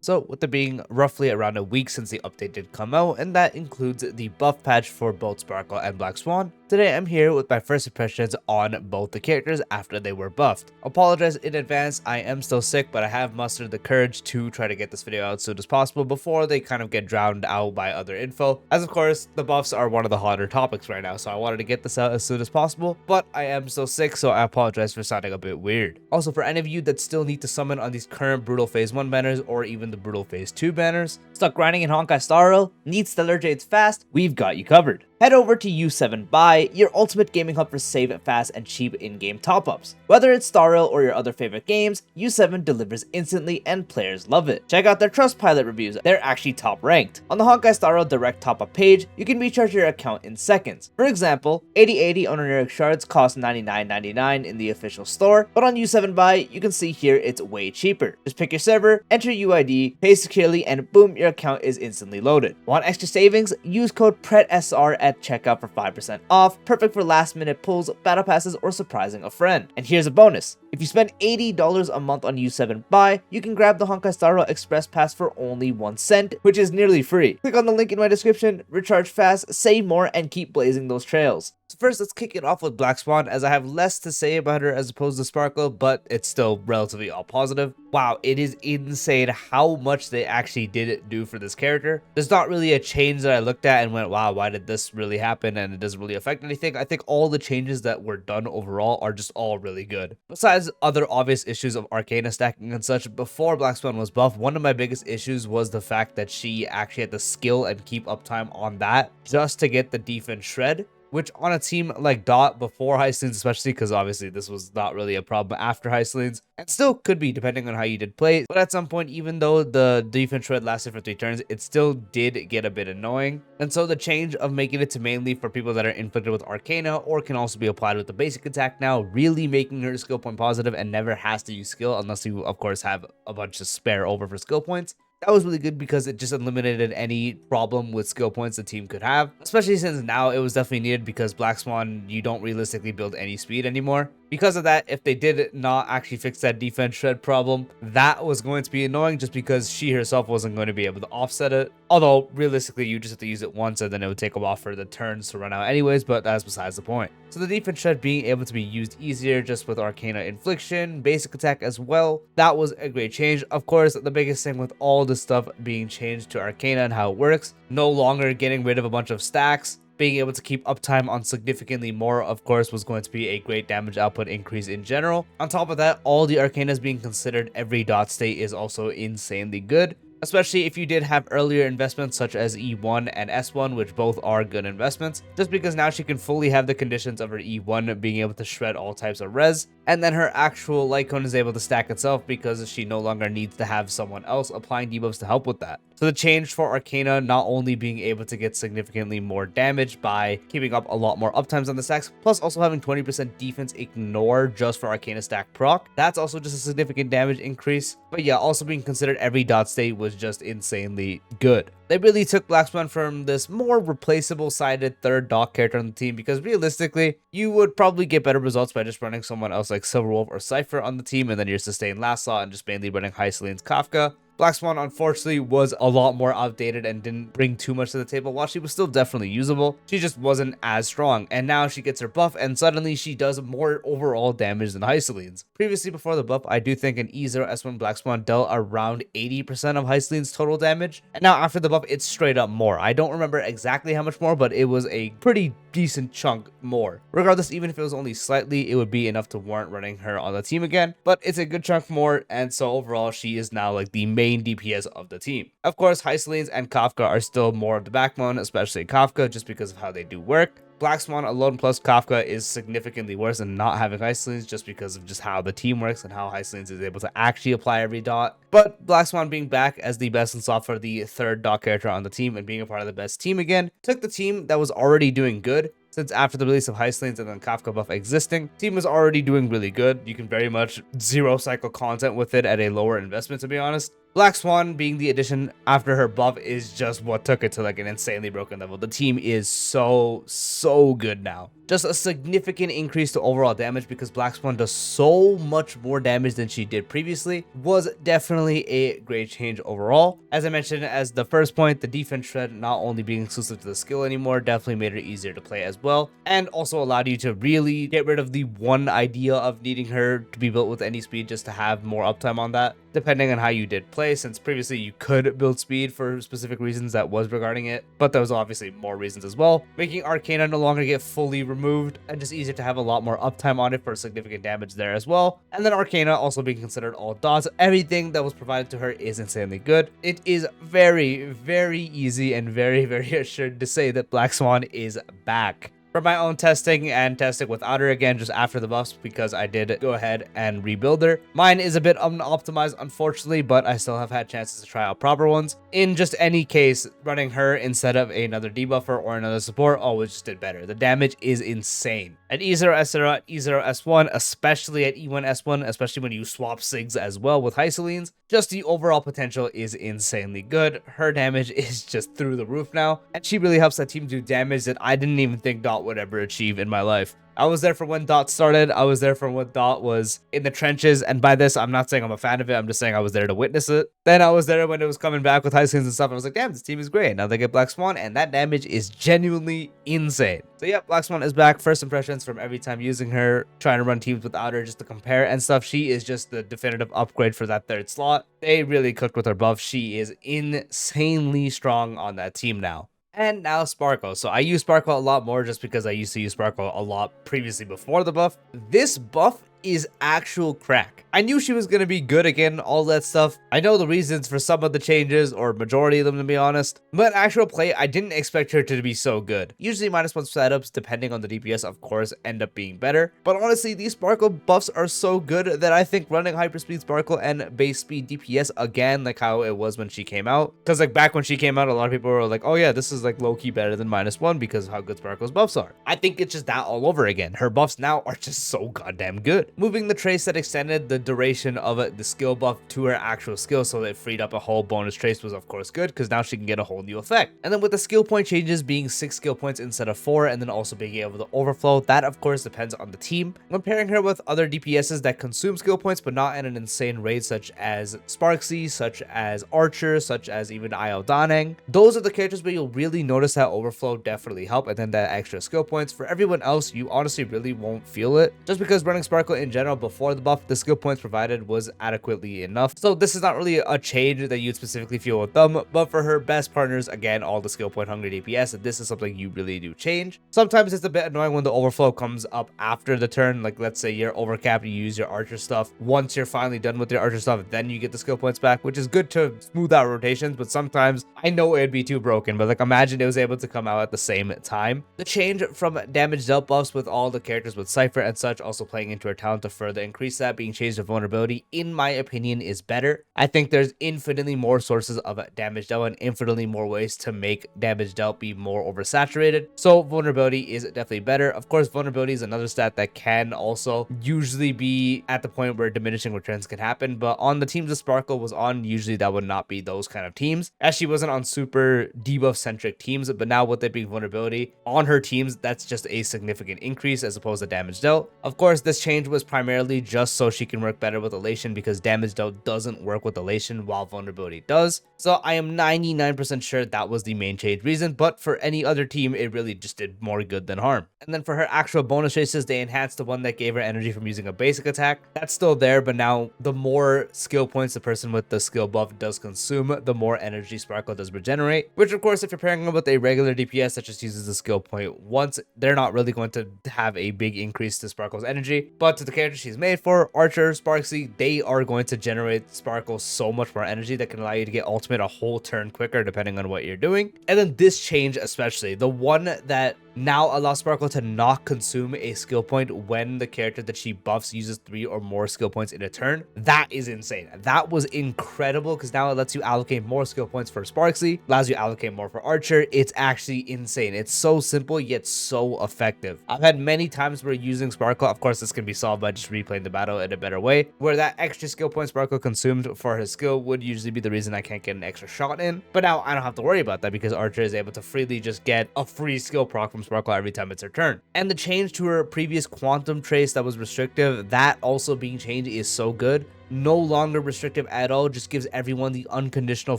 So, with it being roughly around a week since the update did come out, and that includes the buff patch for both Sparkle and Black Swan, today I'm here with my first impressions on both the characters after they were buffed. Apologize in advance, I am still sick, but I have mustered the courage to try to get this video out as soon as possible before they kind of get drowned out by other info. As of course, the buffs are one of the hotter topics right now, so I wanted to get this out as soon as possible, but I am still sick, so I apologize for sounding a bit weird. Also, for any of you that still need to summon on these current Brutal Phase 1 banners or even the Brutal Phase 2 banners, stuck grinding in Honkai Star Rail, need stellar jades fast, we've got you covered. Head over to U7 Buy, your ultimate gaming hub for save fast and cheap in-game top-ups. Whether it's Star Rail or your other favorite games, U7 delivers instantly and players love it. Check out their Trustpilot reviews, they're actually top ranked. On the Honkai Star Rail direct top-up page, you can recharge your account in seconds. For example, 8080 Honorific shards cost $99.99 in the official store, but on U7 Buy, you can see here it's way cheaper. Just pick your server, enter UID, pay securely, and boom, your account is instantly loaded. Want extra savings? Use code PRETSR at checkout for 5% off, perfect for last minute pulls, battle passes, or surprising a friend. And here's a bonus. If you spend $80 a month on U7 Buy, you can grab the Honkai Star Rail Express Pass for only 1 cent, which is nearly free. Click on the link in my description, recharge fast, save more, and keep blazing those trails. So first, let's kick it off with Black Swan, as I have less to say about her as opposed to Sparkle, but it's still relatively all positive. Wow, it is insane how much they actually did do for this character. There's not really a change that I looked at and went, wow, why did this really happen, and it doesn't really affect anything. I think all the changes that were done overall are just all really good. Besides other obvious issues of Arcana stacking and such, before Black Swan was buffed, one of my biggest issues was the fact that she actually had the skill and keep uptime on that just to get the defense shred, which on a team like Dot before Heistleans especially, because obviously this was not really a problem after Heistleans, and still could be depending on how you did play, but at some point, even though the defense shred lasted for 3 turns, it still did get a bit annoying. And so the change of making it to mainly for people that are inflicted with Arcana or can also be applied with the basic attack now, really making her skill point positive and never has to use skill unless you of course have a bunch to spare over for skill points. That was really good because it just eliminated any problem with skill points the team could have, especially since now it was definitely needed because Black Swan, you don't realistically build any speed anymore. Because of that, if they did not actually fix that defense shred problem, that was going to be annoying just because she herself wasn't going to be able to offset it. Although, realistically, you just have to use it once and then it would take a while for the turns to run out anyways, but that's besides the point. So the defense shred being able to be used easier just with Arcana Infliction, basic attack as well, that was a great change. Of course, the biggest thing with all this stuff being changed to Arcana and how it works, no longer getting rid of a bunch of stacks, being able to keep uptime on significantly more, of course, was going to be a great damage output increase in general. On top of that, all the Arcanas being considered every dot state is also insanely good, especially if you did have earlier investments such as E1 and S1, which both are good investments, just because now she can fully have the conditions of her E1 being able to shred all types of res, and then her actual light cone is able to stack itself because she no longer needs to have someone else applying debuffs to help with that. So the change for Arcana not only being able to get significantly more damage by keeping up a lot more uptimes on the stacks, plus also having 20% defense ignore just for Arcana stack proc, that's also just a significant damage increase. But yeah, also being considered every dot state was just insanely good. They really took Black Swan from this more replaceable sided third dot character on the team because realistically, you would probably get better results by just running someone else like Silverwolf or Cypher on the team and then your sustained last slot and just mainly running Heistleans Kafka. Black Swan unfortunately was a lot more outdated and didn't bring too much to the table. While she was still definitely usable, she just wasn't as strong, and now she gets her buff and suddenly she does more overall damage than Heistleans. Previously before the buff, I do think an E0 S1 Black Swan dealt around 80% of Heistleans total damage, and now after the buff it's straight up more. I don't remember exactly how much more, but it was a pretty decent chunk more. Regardless, even if it was only slightly, it would be enough to warrant running her on the team again, but it's a good chunk more, and so overall she is now like the main DPS of the team. Of course, Heistleans and Kafka are still more of the backbone, especially Kafka, just because of how they do work. Black Swan alone plus Kafka is significantly worse than not having Heistleans just because of just how the team works and how Heistleans is able to actually apply every dot. But Black Swan being back as the best in slot for the third dot character on the team and being a part of the best team again, took the team that was already doing good. Since after the release of Heistleans and then Kafka buff existing, team was already doing really good. You can very much zero cycle content with it at a lower investment, to be honest. Black Swan being the addition after her buff is just what took it to like an insanely broken level. The team is so good now. Just a significant increase to overall damage because Black Swan does so much more damage than she did previously was definitely a great change overall. As I mentioned as the first point, the defense shred not only being exclusive to the skill anymore definitely made it easier to play as well, and also allowed you to really get rid of the one idea of needing her to be built with any speed just to have more uptime on that, depending on how you did play, since previously you could build speed for specific reasons that was regarding it, but there was obviously more reasons as well, making Arcana no longer get fully removed and just easier to have a lot more uptime on it for significant damage there as well. And then Arcana also being considered all dots, everything that was provided to her is insanely good. It is very easy and very assured to say that Black Swan is back. For my own testing and testing without her again just after the buffs, because I did go ahead and rebuild her. Mine is a bit unoptimized unfortunately, but I still have had chances to try out proper ones. In just any case, running her instead of another debuffer or another support always just did better. The damage is insane. At E0, S0, at E0, S1, especially at E1, S1, especially when you swap SIGs as well with Hyselines, just the overall potential is insanely good. Her damage is just through the roof now, and she really helps that team do damage that I didn't even think Dot would ever achieve in my life. I was there for when Dot started. I was there for when Dot was in the trenches. And by this, I'm not saying I'm a fan of it. I'm just saying I was there to witness it. Then I was there when it was coming back with high skins and stuff. I was like, damn, this team is great. Now they get Black Swan, and that damage is genuinely insane. So yeah, Black Swan is back. First impressions from every time using her, trying to run teams without her just to compare and stuff. She is just the definitive upgrade for that third slot. They really cooked with her buff. She is insanely strong on that team now. And now Sparkle. So I use Sparkle a lot more just because I used to use Sparkle a lot previously before the buff. This buff is actual crack. I knew she was going to be good again, all that stuff. I know the reasons for some of the changes, or majority of them to be honest, but actual play, I didn't expect her to be so good. Usually -1 setups, depending on the DPS, of course, end up being better. But honestly, these Sparkle buffs are so good that I think running Hyperspeed Sparkle and base speed DPS again, like how it was when she came out. Because like back when she came out, a lot of people were like, oh yeah, this is like low-key better than -1 because of how good Sparkle's buffs are. I think it's just that all over again. Her buffs now are just so goddamn good. Moving the trace that extended the duration of the skill buff to her actual skill, so that it freed up a whole bonus trace, was of course good because now she can get a whole new effect. And then with the skill point changes being 6 skill points instead of 4, and then also being able to overflow, that of course depends on the team. When pairing her with other DPSs that consume skill points but not at an insane rate, such as Sparksy, such as Archer, such as even Io Daneng, those are the characters where you'll really notice that overflow definitely help, and then that extra skill points. For everyone else, you honestly really won't feel it, just because running Sparkle in general before the buff, the skill points provided was adequately enough. So this is not really a change that you'd specifically feel with them, but for her best partners, again, all the skill point hungry DPS, this is something you really do change. Sometimes it's a bit annoying when the overflow comes up after the turn, like let's say you're overcapped, you use your Archer stuff. Once you're finally done with your Archer stuff, then you get the skill points back, which is good to smooth out rotations, but sometimes I know it'd be too broken, but like imagine it was able to come out at the same time. The change from damage dealt buffs with all the characters with Cypher and such also playing into her talent to further increase that, being changed to vulnerability, in my opinion, is better. I think there's infinitely more sources of damage dealt and infinitely more ways to make damage dealt be more oversaturated. So vulnerability is definitely better. Of course, vulnerability is another stat that can also usually be at the point where diminishing returns can happen, but on the teams that Sparkle was on, usually that would not be those kind of teams, as she wasn't on super debuff centric teams. But now with it being vulnerability on her teams, that's just a significant increase as opposed to damage dealt. Of course, this change was primarily just so she can work better with elation, because damage dealt doesn't work with elation while vulnerability does. So I am 99% sure that was the main change reason, but for any other team, it really just did more good than harm. And then for her actual bonus traces, they enhanced the one that gave her energy from using a basic attack. That's still there, but now the more skill points the person with the skill buff does consume, the more energy Sparkle does regenerate, which of course, if you're pairing them with a regular DPS that just uses the skill point once, they're not really going to have a big increase to Sparkle's energy. But to the character she's made for, Archer, Sparksy, they are going to generate Sparkle so much more energy that can allow you to get ultimate a whole turn quicker depending on what you're doing. And then this change especially, the one that now allows Sparkle to not consume a skill point when the character that she buffs uses 3 or more skill points in a turn. That is insane. That was incredible because now it lets you allocate more skill points for Sparksy, allows you to allocate more for Archer. It's actually insane. It's so simple yet so effective. I've had many times where using Sparkle, of course this can be solved by just replaying the battle in a better way, where that extra skill point Sparkle consumed for his skill would usually be the reason I can't get an extra shot in. But now I don't have to worry about that because Archer is able to freely just get a free skill proc from Sparkle every time it's her turn. And the change to her previous quantum trace that was restrictive, that also being changed is so good. No longer restrictive at all, just gives everyone the unconditional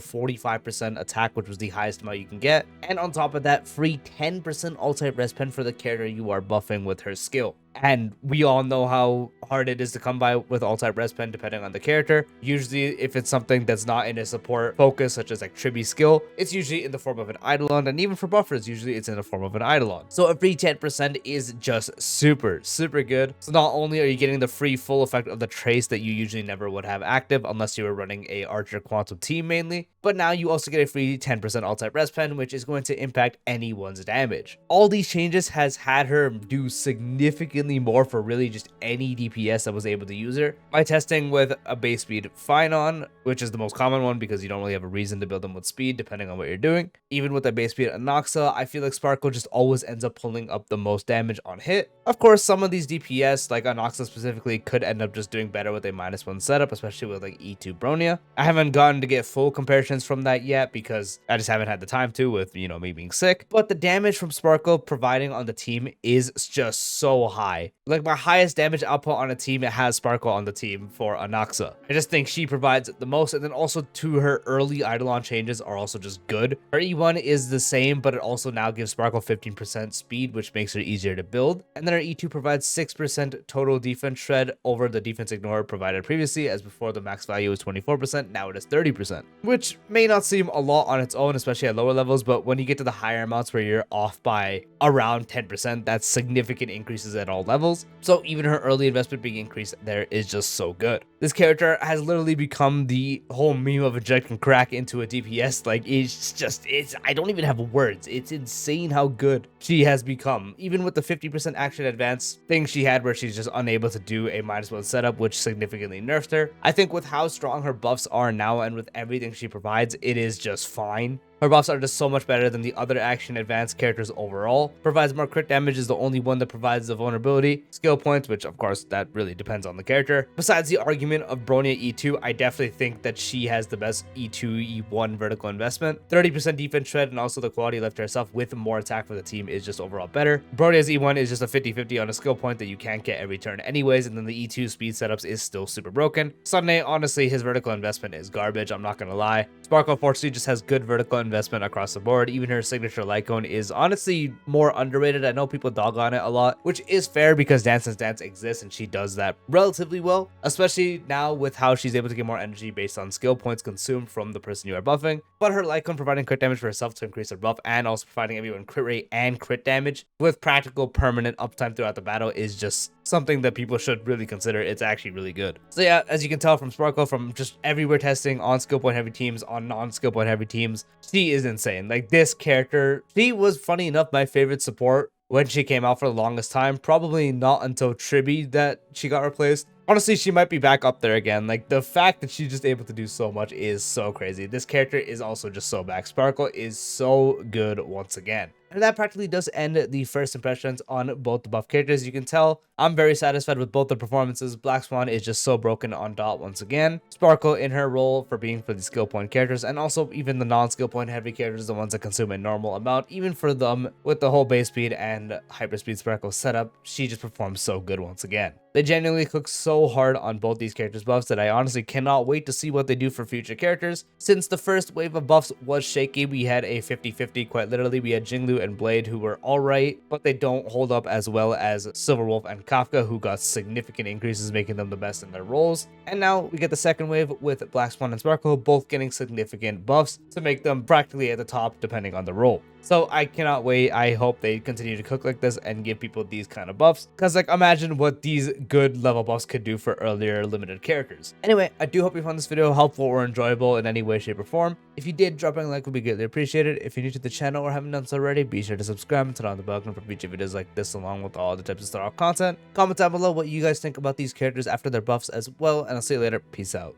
45% attack, which was the highest amount you can get. And on top of that, free 10% alt-type res pen for the character you are buffing with her skill. And we all know how hard it is to come by with alt-type res pen depending on the character. Usually if it's something that's not in a support focus such as like Triby's skill, it's usually in the form of an Eidolon, and even for buffers usually it's in the form of an Eidolon. So a free 10% is just super good. So not only are you getting the free full effect of the trace that you usually never would have active unless you were running a Archer Quantum team mainly, but now you also get a free 10% alt-type res pen, which is going to impact anyone's damage. All these changes has had her do significantly more for really just any DPS that was able to use her. By testing with a base speed Phynon, which is the most common one because you don't really have a reason to build them with speed depending on what you're doing. Even with a base speed Anoxa, I feel like Sparkle just always ends up pulling up the most damage on hit. Of course, some of these DPS, like Anoxa specifically, could end up just doing better with a -1 setup, especially with like E2 Bronya. I haven't gotten to get full comparisons from that yet because I just haven't had the time to with, you know, me being sick. But the damage from Sparkle providing on the team is just so high. Like my highest damage output on a team, it has Sparkle on the team for Anoxa. I just think she provides the most, and then also to her early Eidolon changes are also just good. Her E1 is the same, but it also now gives Sparkle 15% speed, which makes her easier to build. And then her E2 provides 6% total defense shred over the defense ignore provided previously, as before the max value was 24%, now it is 30%, which may not seem a lot on its own, especially at lower levels, but when you get to the higher amounts where you're off by around 10%, that's significant increases at all levels. So even her early investment being increased there is just so good. This character has literally become the whole meme of injecting crack into a DPS. Like it's I don't even have words. It's insane how good she has become. Even with the 50% action advance thing she had where she's just unable to do a -1 setup, which significantly nerfed her. I think with how strong her buffs are now and with everything she provides, it is just fine. Her buffs are just so much better than the other action advanced characters overall. Provides more crit damage, is the only one that provides the vulnerability. Skill points, which of course that really depends on the character. Besides the argument of Bronya E2, I definitely think that she has the best E2, E1 vertical investment. 30% defense shred and also the quality left herself with more attack for the team is just overall better. Bronya's E1 is just a 50-50 on a skill point that you can't get every turn anyways, and then the E2 speed setups is still super broken. Sunday, honestly, his vertical investment is garbage, I'm not gonna lie. Sparkle fortunately just has good vertical investment across the board. Even her signature light cone is honestly more underrated. I know people dog on it a lot, which is fair because Dance Dance exists and she does that relatively well, especially now with how she's able to get more energy based on skill points consumed from the person you are buffing. But her light cone providing crit damage for herself to increase her buff and also providing everyone crit rate and crit damage with practical permanent uptime throughout the battle is just something that people should really consider. It's actually really good. So yeah, as you can tell from Sparkle, from just everywhere testing on skill point heavy teams, on non-skill point heavy teams, she is insane. Like this character, she was funny enough my favorite support when she came out for the longest time. Probably not until Triby that she got replaced. Honestly, she might be back up there again. Like the fact that she's just able to do so much is so crazy. This character is also just so back. Sparkle is so good once again. And that practically does end the first impressions on both the buff characters. You can tell I'm very satisfied with both the performances. Black Swan is just so broken on dot once again. Sparkle in her role for being for the skill point characters, and also even the non-skill point heavy characters, the ones that consume a normal amount, even for them with the whole base speed and hyperspeed Sparkle setup, she just performs so good once again. They genuinely cook so hard on both these characters' buffs that I honestly cannot wait to see what they do for future characters. Since the first wave of buffs was shaky, we had a 50-50, quite literally. We had Jinglu and Blade who were alright, but they don't hold up as well as Silverwolf and Kafka, who got significant increases, making them the best in their roles. And now we get the second wave with Black Swan and Sparkle both getting significant buffs to make them practically at the top depending on the role. So I cannot wait. I hope they continue to cook like this and give people these kind of buffs, because like imagine what these good level buffs could do for earlier limited characters. Anyway, I do hope you found this video helpful or enjoyable in any way, shape, or form. If you did, dropping a like would be greatly appreciated. If you're new to the channel or haven't done so already, be sure to subscribe and turn on the bell for future videos like this, along with all the tips and star content. Comment down below what you guys think about these characters after their buffs as well, and I'll see you later. Peace out.